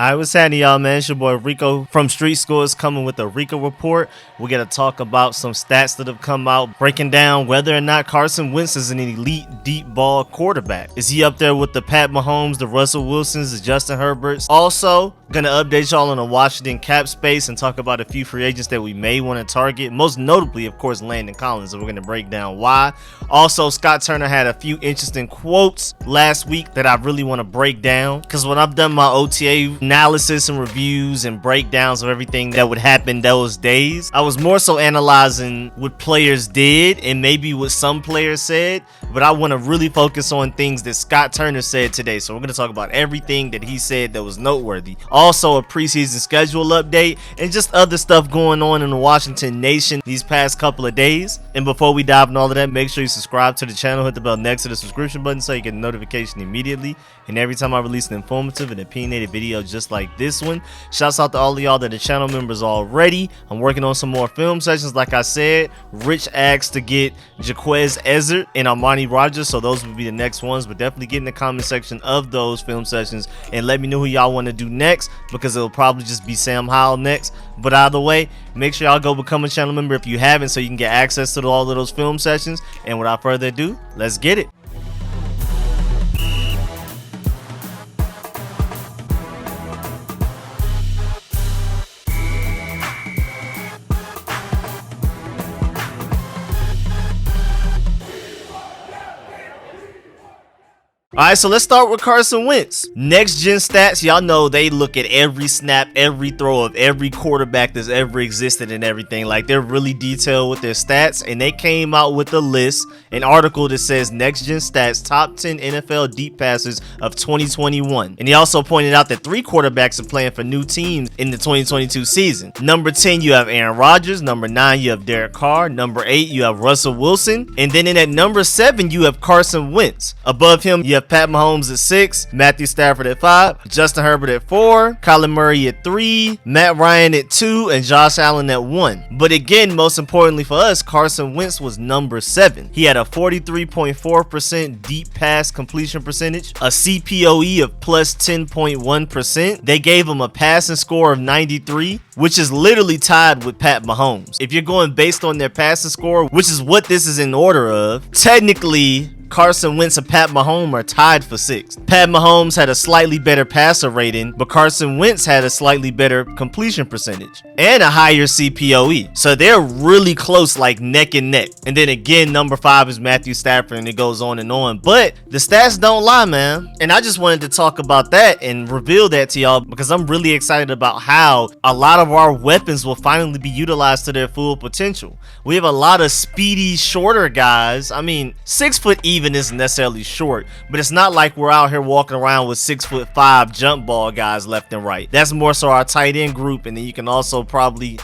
Alright, what's happening, y'all, man? It's your boy Rico from Street Scores coming with a Rico report. We're going to talk about some stats that have come out, breaking down whether or not Carson Wentz is an elite deep ball quarterback. Is he up there with the Patt Mahomes, the Russell Wilsons, the Justin Herberts? Also, going to update y'all on the Washington cap space and talk about a few free agents that we may want to target. Most notably, of course, Landon Collins, and we're going to break down why. Also, Scott Turner had a few interesting quotes last week that I really want to break down, because when I've done my OTA analysis and reviews and breakdowns of everything that would happen those days, I was more so analyzing what players did and maybe what some players said, but I want to really focus on things that Scott Turner said today. So we're going to talk about everything that he said that was noteworthy. Also, a preseason schedule update and just other stuff going on in the Washington nation these past couple of days. And before we dive into all of that, make sure you subscribe to the channel, hit the bell next to the subscription button so you get a notification immediately. And every time I release an informative and opinionated video just like this one. Shouts out to all of y'all that are channel members already. I'm working on some more film sessions. Like I said, Rich asked to get Jaquez Ezzard and Armani Rogers, so those would be the next ones, but definitely get in the comment section of those film sessions and let me know who y'all want to do next, because it'll probably just be Sam Howell next. But either way, make sure y'all go become a channel member if you haven't, so you can get access to all of those film sessions. And without further ado, let's get it. Alright, so let's start with Carson Wentz. Next gen stats, y'all know they look at every snap, every throw of every quarterback that's ever existed and everything. Like, they're really detailed with their stats, and they came out with a list, an article that says next gen stats, top 10 NFL deep passers of 2021. And he also pointed out that 3 quarterbacks are playing for new teams in the 2022 season. Number 10, you have Aaron Rodgers. Number 9, you have Derek Carr. Number 8, you have Russell Wilson. And then in at number 7, you have Carson Wentz. Above him, you have Patt Mahomes at 6, Matthew Stafford at 5, Justin Herbert at 4, Kyler Murray at 3, Matt Ryan at 2, and Josh Allen at 1. But again, most importantly for us, Carson Wentz was number 7. He had a 43.4% deep pass completion percentage, a CPOE of plus 10.1%. They gave him a passing score of 93, which is literally tied with Patt Mahomes. If you're going based on their passing score, which is what this is in order of, technically Carson Wentz and Patt Mahomes are tied for 6th. Patt Mahomes had a slightly better passer rating, but Carson Wentz had a slightly better completion percentage and a higher CPOE. So they're really close, like neck and neck. And then again, number 5 is Matthew Stafford, and it goes on and on. But the stats don't lie, man. And I just wanted to talk about that and reveal that to y'all, because I'm really excited about how a lot of our weapons will finally be utilized to their full potential. We have a lot of speedy, shorter guys. I mean, 6 foot even isn't necessarily short, but it's not like we're out here walking around with 6'5" jump ball guys left and right. That's more so our tight end group, and then you can also include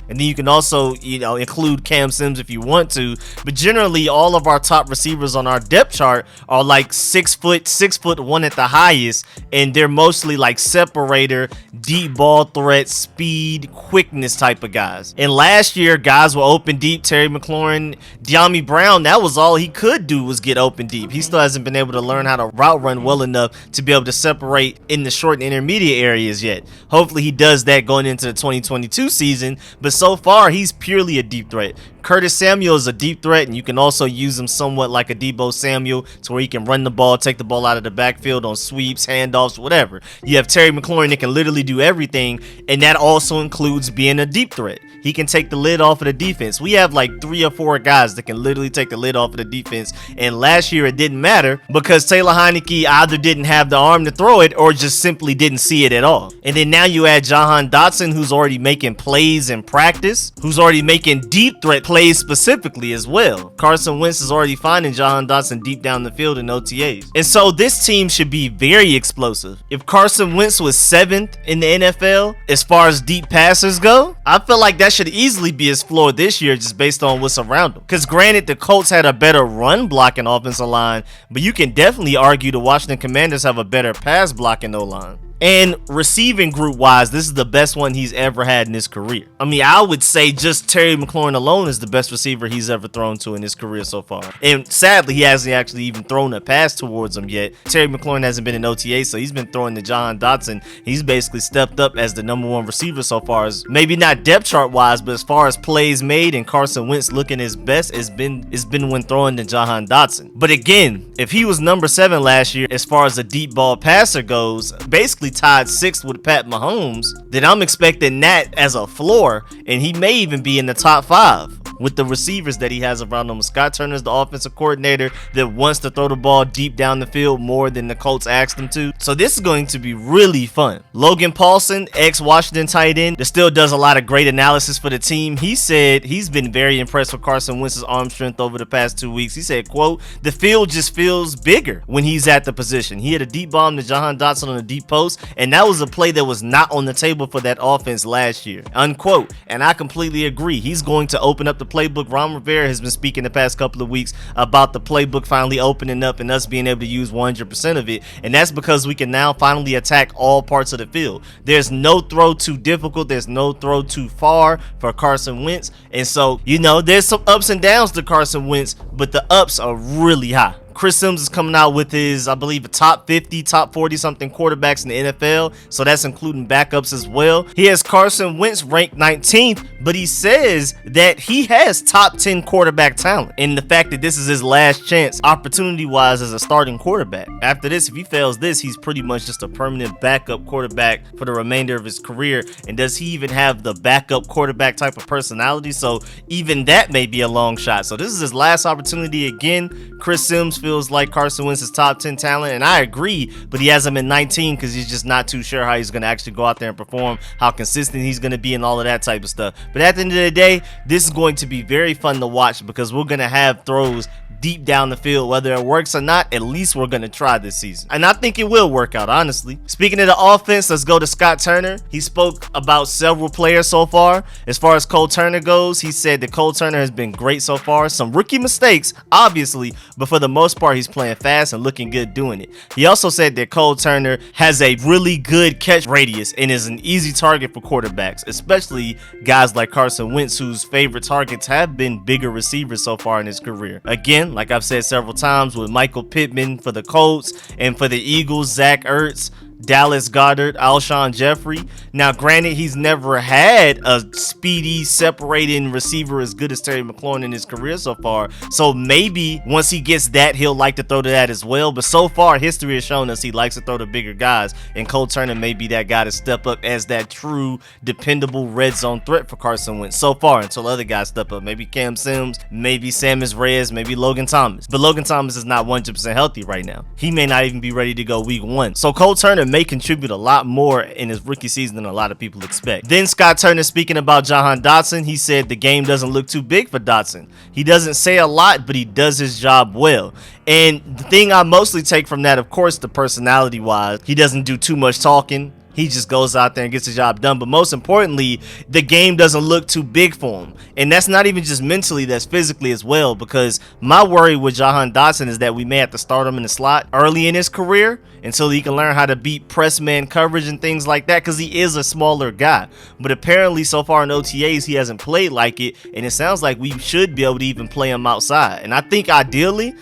Cam Sims if you want to. But generally, all of our top receivers on our depth chart are like 6'1" at the highest, and they're mostly like separator, deep ball threat, speed, quickness type of guys. And last year, guys were open deep. Terry Mclaurin, Dyami Brown, that was all he could do, was get open deep. He still hasn't been able to learn how to route run well enough to be able to separate in the short and intermediate areas yet. Hopefully he does that going into the 2022 season, but so far he's purely a deep threat. Curtis Samuel is a deep threat, and you can also use him somewhat like a Deebo Samuel, to where he can run the ball, take the ball out of the backfield on sweeps, handoffs, whatever. You have Terry Mclaurin that can literally do everything, and that also includes being a deep threat. He can take the lid off of the defense. We have like 3 or 4 guys that can literally take the lid off of the defense, and last year it didn't matter because Taylor Heinicke either didn't have the arm to throw it or just simply didn't see it at all. And then now you add Jahan Dotson, who's already making plays in practice, who's already making deep threat plays specifically as well. Carson Wentz is already finding Jahan Dotson deep down the field in OTAs. And so this team should be very explosive. If Carson Wentz was 7th in the NFL as far as deep passers go, I feel like that should easily be his floor this year, just based on what's around him. Because granted, the Colts had a better run blocking offensive line, but you can definitely argue the Washington Commanders have a better pass blocking O-line. And receiving group wise, this is the best one he's ever had in his career. I mean, I would say just Terry McLaurin alone is the best receiver he's ever thrown to in his career so far. And sadly, he hasn't actually even thrown a pass towards him yet. Terry McLaurin hasn't been in OTA, so he's been throwing to Jahan Dotson. He's basically stepped up as the #1 receiver so far, as maybe not depth chart wise, but as far as plays made and Carson Wentz looking his best, it's been when throwing to Jahan Dotson. But again, if he was number 7 last year as far as a deep ball passer goes, basically tied 6th with Patt Mahomes, then I'm expecting that as a floor, and he may even be in the top 5 with the receivers that he has around him. Scott Turner's the offensive coordinator that wants to throw the ball deep down the field more than the Colts asked him to. So this is going to be really fun. Logan Paulson, ex-Washington tight end, that still does a lot of great analysis for the team. He said he's been very impressed with Carson Wentz's arm strength over the past 2 weeks. He said, quote, "The field just feels bigger when he's at the position." He had a deep bomb to Jahan Dotson on a deep post, and that was a play that was not on the table for that offense last year, unquote. And I completely agree. He's going to open up the playbook. Ron Rivera has been speaking the past couple of weeks about the playbook finally opening up and us being able to use 100% of it, and that's because we can now finally attack all parts of the field. There's no throw too difficult, there's no throw too far for Carson Wentz, and so, you know, there's some ups and downs to Carson Wentz, but the ups are really high. Chris Sims is coming out with his, I believe, a top 50, top 40 something quarterbacks in the NFL. So that's including backups as well. He has Carson Wentz ranked 19th, but he says that he has top 10 quarterback talent. And the fact that this is his last chance opportunity-wise as a starting quarterback. After this, if he fails this, he's pretty much just a permanent backup quarterback for the remainder of his career. And does he even have the backup quarterback type of personality? So even that may be a long shot. So this is his last opportunity again. Chris Sims feels like Carson Wentz is top 10 talent, and I agree, but he has him at 19 because he's just not too sure how he's going to actually go out there and perform, how consistent he's going to be, and all of that type of stuff. But at the end of the day, this is going to be very fun to watch because we're going to have throws deep down the field. Whether it works or not, at least we're going to try this season. And I think it will work out, honestly. Speaking of the offense, let's go to Scott Turner. He spoke about several players so far. As far as Cole Turner goes, he said that Cole Turner has been great so far. Some rookie mistakes, obviously, but for the most part, he's playing fast and looking good doing it. He also said that Cole Turner has a really good catch radius and is an easy target for quarterbacks, especially guys like Carson Wentz, whose favorite targets have been bigger receivers so far in his career. Again, like I've said several times, with Michael Pittman for the Colts and for the Eagles, Zach Ertz, Dallas Goedert, Alshon Jeffrey. Now, granted, he's never had a speedy, separating receiver as good as Terry McLaurin in his career so far. So maybe once he gets that, he'll like to throw to that as well. But so far, history has shown us he likes to throw to bigger guys. And Cole Turner may be that guy to step up as that true, dependable red zone threat for Carson Wentz so far until other guys step up. Maybe Cam Sims, maybe Samus Reyes, maybe Logan Thomas. But Logan Thomas is not 100% healthy right now. He may not even be ready to go week 1. So Cole Turner may contribute a lot more in his rookie season than a lot of people expect. Then Scott Turner, speaking about Jahan Dotson, he said the game doesn't look too big for Dotson. He doesn't say a lot, but he does his job well. And the thing I mostly take from that, of course, the personality wise, he doesn't do too much talking. He just goes out there and gets the job done. But most importantly, the game doesn't look too big for him. And that's not even just mentally, that's physically as well. Because my worry with Jahan Dotson is that we may have to start him in the slot early in his career until he can learn how to beat press man coverage and things like that, because he is a smaller guy. But apparently so far in OTAs, he hasn't played like it. And it sounds like we should be able to even play him outside. And I think ideally,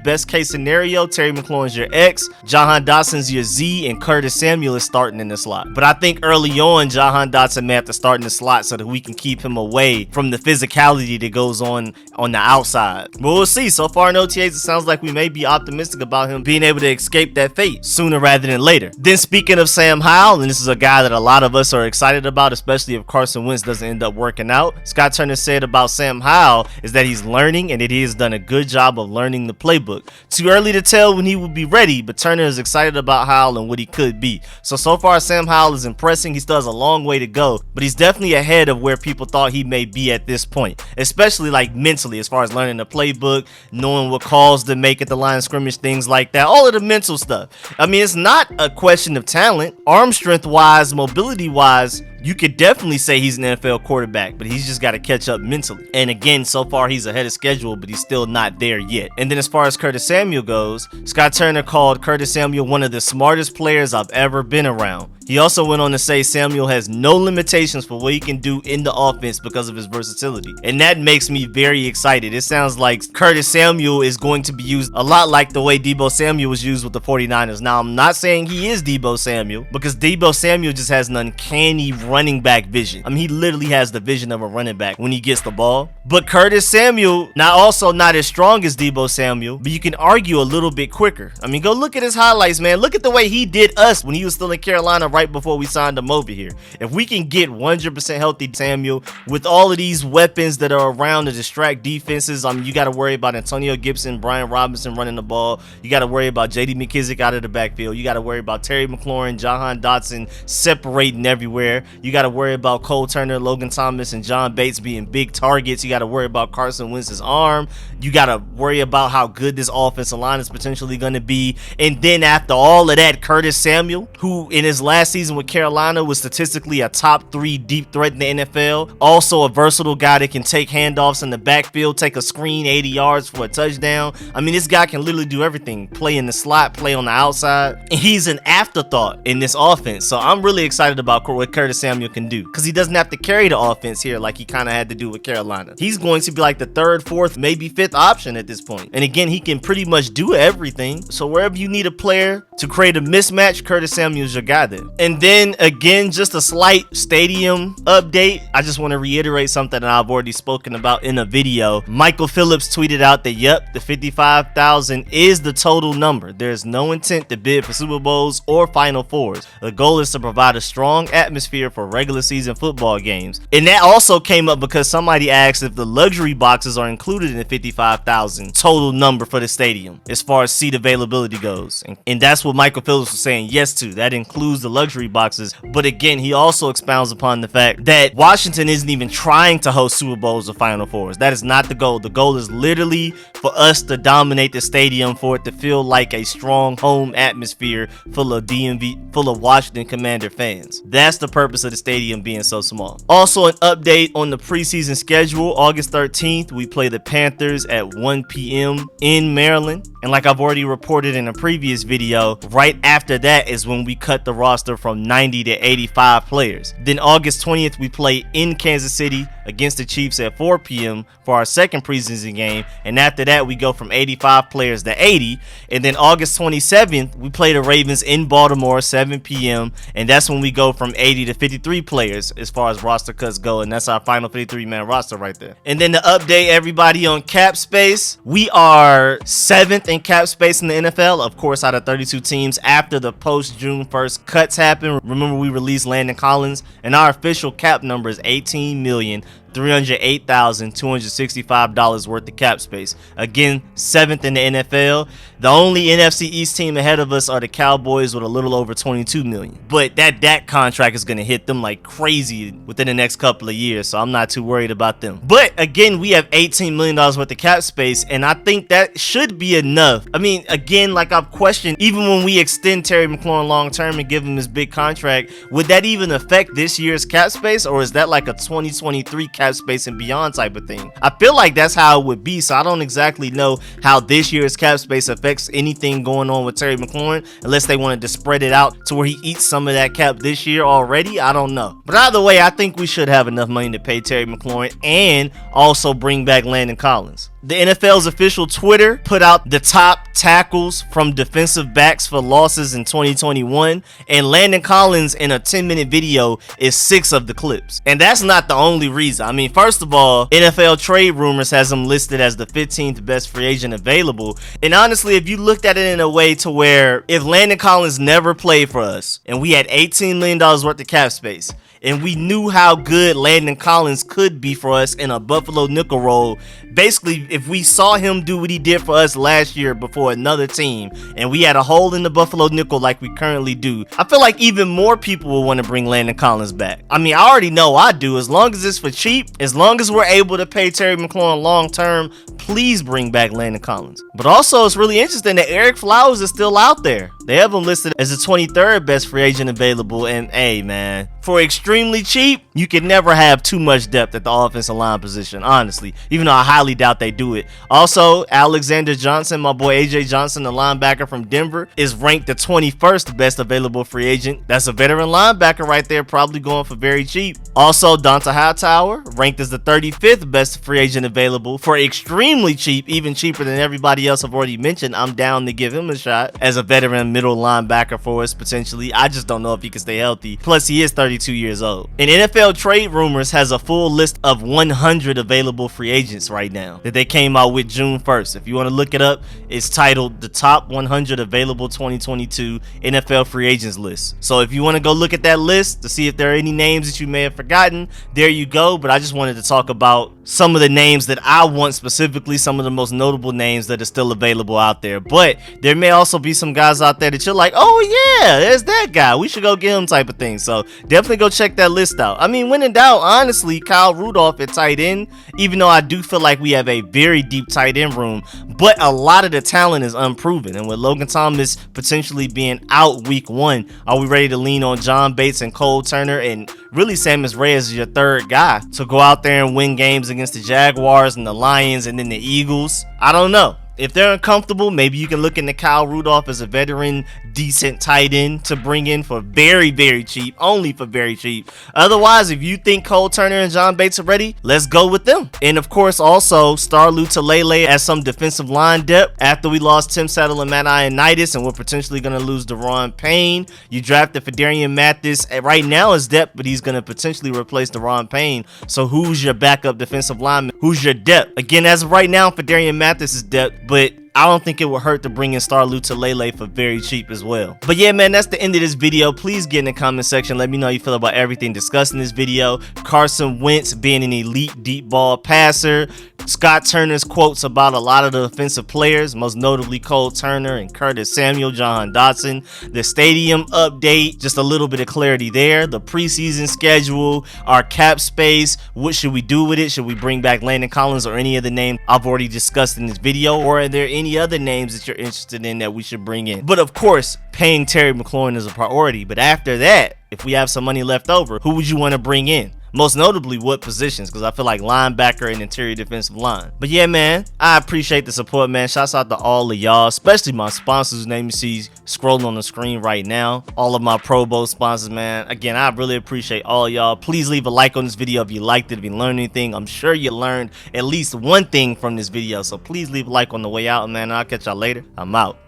best case scenario, Terry McLaurin's your X, Jahan Dotson's your Z, and Curtis Samuel is starting in the slot. But I think early on, Jahan Dotson may have to start in the slot so that we can keep him away from the physicality that goes on the outside. But we'll see. So far in OTAs, it sounds like we may be optimistic about him being able to escape that fate sooner rather than later. Then speaking of Sam Howell, and this is a guy that a lot of us are excited about, especially if Carson Wentz doesn't end up working out. Scott Turner said about Sam Howell is that he's learning and that he has done a good job of learning the playbook. Too early to tell when he will be ready, but Turner is excited about Howell and what he could be. So far Sam Howell is impressing. He still has a long way to go, but he's definitely ahead of where people thought he may be at this point, especially like mentally, as far as learning the playbook, knowing what calls to make at the line of scrimmage, things like that, all of the mental stuff. I mean, it's not a question of talent. Arm strength wise, mobility wise, you could definitely say he's an NFL quarterback, but he's just got to catch up mentally. And again, so far he's ahead of schedule, but he's still not there yet. And then as far as Curtis Samuel goes, Scott Turner called Curtis Samuel one of the smartest players I've ever been around. He also went on to say Samuel has no limitations for what he can do in the offense because of his versatility. And that makes me very excited. It sounds like Curtis Samuel is going to be used a lot like the way Deebo Samuel was used with the 49ers. Now, I'm not saying he is Deebo Samuel, because Deebo Samuel just has an uncanny running back vision. I mean, he literally has the vision of a running back when he gets the ball. But Curtis Samuel, also not as strong as Deebo Samuel, but you can argue a little bit quicker. I mean, go look at his highlights, man. Look at the way he did us when he was still in Carolina right before we signed him over here. If we can get 100% healthy Samuel with all of these weapons that are around to distract defenses, you got to worry about Antonio Gibson, Brian Robinson running the ball. You got to worry about J.D. McKissick out of the backfield. You got to worry about Terry McLaurin, Jahan Dotson separating everywhere. You got to worry about Cole Turner, Logan Thomas, and John Bates being big targets. You got to worry about Carson Wentz's arm. You got to worry about how good this offensive line is potentially going to be. And then after all of that, Curtis Samuel, who in his last season with Carolina was statistically a top 3 deep threat in the NFL, also a versatile guy that can take handoffs in the backfield, take a screen 80 yards for a touchdown. I mean, this guy can literally do everything. Play in the slot, play on the outside. And he's an afterthought in this offense. So I'm really excited about what Curtis Samuel can do, because he doesn't have to carry the offense here like he kind of had to do with Carolina. He's going to be like the 3rd, 4th, maybe 5th option at this point. And again, he can pretty much do everything. So wherever you need a player to create a mismatch, Curtis Samuel's your guy there. And then again, just a slight stadium update. I just want to reiterate something that I've already spoken about in a video. Michael Phillips tweeted out that, yep, the 55,000 is the total number. There's no intent to bid for Super Bowls or Final Fours. The goal is to provide a strong atmosphere for regular season football games. And that also came up because somebody asked if the luxury boxes are included in the 55,000 total number for the stadium as far as seat availability goes. And that's what Michael Phillips was saying yes to. That includes the luxury boxes. But again, he also expounds upon the fact that Washington isn't even trying to host Super Bowls or Final Fours. That is not the goal. The goal is literally for us to dominate the stadium, for it to feel like a strong home atmosphere full of DMV, full of Washington Commander fans. That's the purpose of the stadium being so small. Also, an update on the preseason schedule. August 13th, we play the Panthers at 1 p.m. in Maryland. And like I've already reported in a previous video, right after that is when we cut the roster from 90 to 85 players. Then August 20th, we play in Kansas City against the Chiefs at 4 p.m. for our second preseason game. And after that, we go from 85 players to 80. And then August 27th, we play the Ravens in Baltimore, 7 p.m. And that's when we go from 80 to 53 players as far as roster cuts go. And that's our final 53-man roster right there. And then to update everybody on cap space, we are 7th in cap space in the NFL, of course, out of 32 teams after the post June 1st cuts happen. Remember, we released Landon Collins, and our official cap number is $18,308,265 worth of cap space. Again, 7th in the NFL. The only NFC East team ahead of us are the Cowboys with a little over $22 million. But that Dak contract is going to hit them like crazy within the next couple of years, so I'm not too worried about them. But again, we have $18 million worth of cap space, and I think that should be enough. I mean, again, like I've questioned, even when we extend Terry McLaurin long term and give him his big contract, would that even affect this year's cap space, or is that like a 2023 cap space and beyond type of thing? I feel like that's how it would be, so I don't exactly know how this year's cap space affects anything going on with Terry McLaurin, unless they wanted to spread it out to where he eats some of that cap this year already. I don't know. But either way, I think we should have enough money to pay Terry McLaurin and also bring back Landon Collins. The NFL's official Twitter put out the top tackles from defensive backs for losses in 2021, and Landon Collins in a 10-minute video is 6 of the clips. And that's not the only reason. I mean, first of all, NFL Trade Rumors has him listed as the 15th best free agent available. And honestly, if you looked at it in a way to where if Landon Collins never played for us and we had $18 million worth of cap space, and we knew how good Landon Collins could be for us in a Buffalo nickel role, basically, if we saw him do what he did for us last year before another team, and we had a hole in the Buffalo nickel like we currently do, I feel like even more people will want to bring Landon Collins back. I mean, I already know I do. As long as it's for cheap, as long as we're able to pay Terry McLaurin long term, please bring back Landon Collins. But also, it's really interesting that Eric Flowers is still out there. They have him listed as the 23rd best free agent available, and hey man, For extremely cheap, you can never have too much depth at the offensive line position, honestly, even though I highly doubt they do it. Also, Alexander Johnson, my boy AJ Johnson, the linebacker from Denver, is ranked the 21st best available free agent. That's a veteran linebacker right there, probably going for very cheap. Also, Donta Hightower, ranked as the 35th best free agent available for extremely cheap, even cheaper than everybody else I've already mentioned. I'm down to give him a shot as a veteran middle linebacker for us potentially. I just don't know if he can stay healthy. Plus, he is 32 years old. And NFL Trade Rumors has a full list of 100 available free agents right now that they came out with June 1st. If you want to look it up, it's titled the Top 100 Available 2022 NFL Free Agents List. So if you want to go look at that list to see if there are any names that you may have forgotten, there you go. But I just wanted to talk about some of the names that I want specifically, some of the most notable names that are still available out there. But there may also be some guys out there that you're like, oh yeah, there's that guy, we should go get him type of thing. So definitely go check that list out. I mean, when in doubt, honestly, Kyle Rudolph at tight end, even though I do feel like we have a very deep tight end room, but a lot of the talent is unproven. And with Logan Thomas potentially being out week 1, are we ready to lean on John Bates and Cole Turner and really Samus Reyes is your third guy to go out there and win games against the Jaguars and the Lions and then the Eagles? I don't know. If they're uncomfortable, maybe you can look into Kyle Rudolph as a veteran, decent tight end to bring in for very, very cheap, only for very cheap. Otherwise, if you think Cole Turner and John Bates are ready, let's go with them. And of course, also Star Lotulelei as some defensive line depth. After we lost Tim Settle and Matt Ioannidis, and we're potentially going to lose Daron Payne, you drafted Fidarian Mathis right now as depth, but he's going to potentially replace Daron Payne. So who's your backup defensive lineman? Who's your depth? Again, as of right now, Fidarian Mathis is depth, but I don't think it would hurt to bring in Star Lotulelei for very cheap as well. But yeah, man, that's the end of this video. Please get in the comment section. Let me know how you feel about everything discussed in this video. Carson Wentz being an elite deep ball passer. Scott Turner's quotes about a lot of the offensive players, most notably Cole Turner and Curtis Samuel, Jahan Dotson. The stadium update, just a little bit of clarity there. The preseason schedule, our cap space. What should we do with it? Should we bring back Landon Collins or any of the names I've already discussed in this video? Or are there any other names that you're interested in that we should bring in? But of course, paying Terry Mclaurin is a priority. But after that, if we have some money left over, who would you want to bring in? Most notably, what positions? Because I feel like linebacker and interior defensive line. But yeah, man, I appreciate the support, man. Shouts out to all of y'all, especially my sponsors whose name you see scrolling on the screen right now. All of my Pro Bowl sponsors, man. Again, I really appreciate all y'all. Please leave a like on this video if you liked it, if you learned anything. I'm sure you learned at least one thing from this video. So please leave a like on the way out, man. I'll catch y'all later. I'm out.